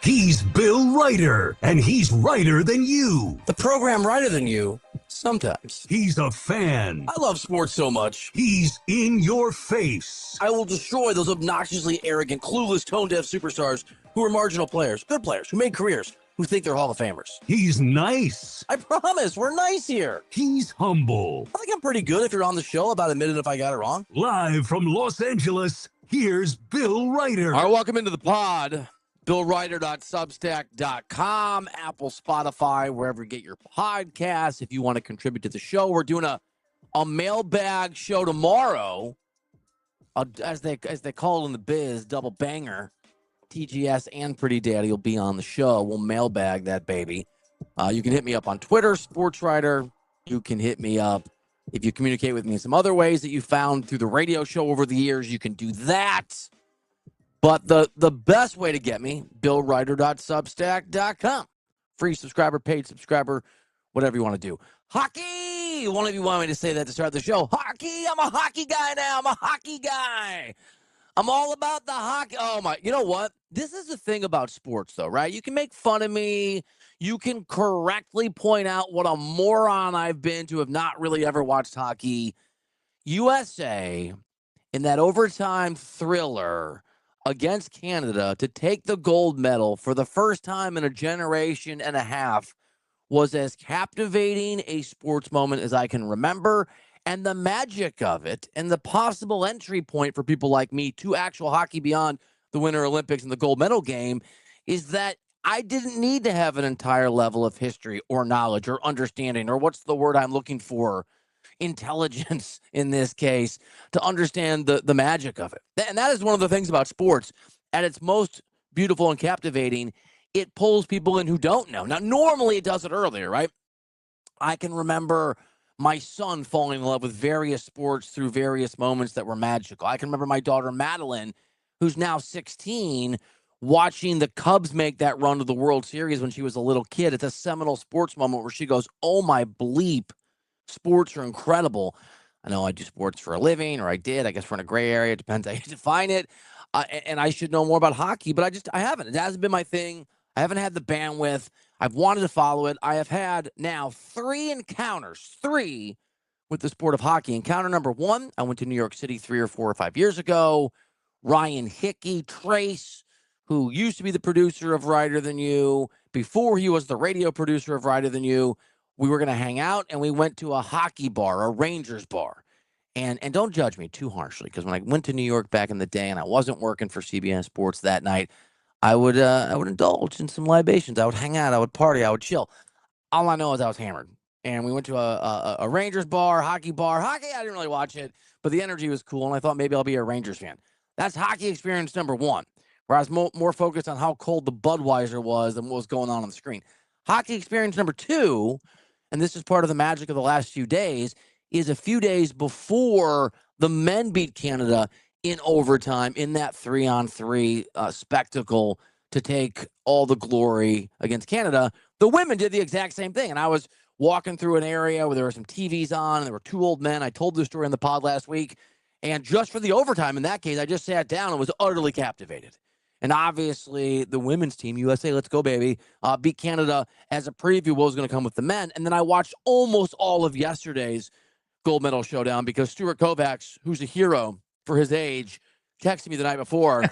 He's Bill Ryder, and he's Ryder than you. The program Ryder than you, sometimes. He's a fan. I love sports so much. He's in your face. I will destroy those obnoxiously arrogant, clueless, tone-deaf superstars who are marginal players, good players, who made careers, who think they're Hall of Famers. He's nice. I promise, we're nice here. He's humble. I think I'm pretty good if you're on the show about admitting if I got it wrong. Live from Los Angeles, here's Bill Ryder. All right, welcome into the pod. BillRyder.substack.com, Apple, Spotify, wherever you get your podcasts. If you want to contribute to the show, we're doing a mailbag show tomorrow. As they call it in the biz, double banger. TGS and Pretty Daddy will be on the show. We'll mailbag that baby. You can hit me up on Twitter, SportsRyder. You can hit me up if you communicate with me in some other ways that you found through the radio show over the years. You can do that. But the best way to get me, BillRyder.substack.com. Free subscriber, paid subscriber, whatever you want to do. Hockey! One of you want me to say that to start the show. Hockey! I'm a hockey guy now. I'm a hockey guy. I'm all about the hockey. Oh, my. You know what? This is the thing about sports, though, right? You can make fun of me. You can correctly point out what a moron I've been to have not really ever watched hockey. USA, in that overtime thriller against Canada to take the gold medal for the first time in a generation and a half, was as captivating a sports moment as I can remember. And the magic of it and the possible entry point for people like me to actual hockey beyond the Winter Olympics and the gold medal game is that I didn't need to have an entire level of history or knowledge or understanding, or what's the word I'm looking for, intelligence in this case, to understand the magic of it. And that is one of the things about sports. At its most beautiful and captivating, it pulls people in who don't know. Now, normally it does it earlier, right? I can remember my son falling in love with various sports through various moments that were magical. I can remember my daughter Madeline, who's now 16, watching the Cubs make that run to the World Series when she was a little kid. It's a seminal sports moment where she goes, oh my bleep, sports are incredible. I know I do sports for a living, or I did. I guess we're in a gray area. It depends how you define it. And I should know more about hockey, but I haven't. It hasn't been my thing. I haven't had the bandwidth. I've wanted to follow it. I have had now 3 encounters, 3 with the sport of hockey. Encounter number 1, I went to New York City 3 or 4 or 5 years ago. Ryan Hickey, Trace, who used to be the producer of Ryder Than You, before he was the radio producer of Ryder Than You, we were going to hang out, and we went to a hockey bar, a Rangers bar. And don't judge me too harshly, because when I went to New York back in the day and I wasn't working for CBS Sports that night, I would indulge in some libations. I would hang out. I would party. I would chill. All I know is I was hammered. And we went to a Rangers bar, hockey bar. Hockey, I didn't really watch it, but the energy was cool, and I thought maybe I'll be a Rangers fan. That's hockey experience number 1, where I was more focused on how cold the Budweiser was than what was going on the screen. Hockey experience number 2, and this is part of the magic of the last few days, is a few days before the men beat Canada in overtime in that 3-on-3 spectacle to take all the glory against Canada. The women did the exact same thing, and I was walking through an area where there were some TVs on, and there were 2 old men. I told this story in the pod last week, and just for the overtime in that case, I just sat down and was utterly captivated. And obviously, the women's team, USA, let's go, baby, beat Canada as a preview what was going to come with the men. And then I watched almost all of yesterday's gold medal showdown because Stuart Kovacs, who's a hero for his age, texted me the night before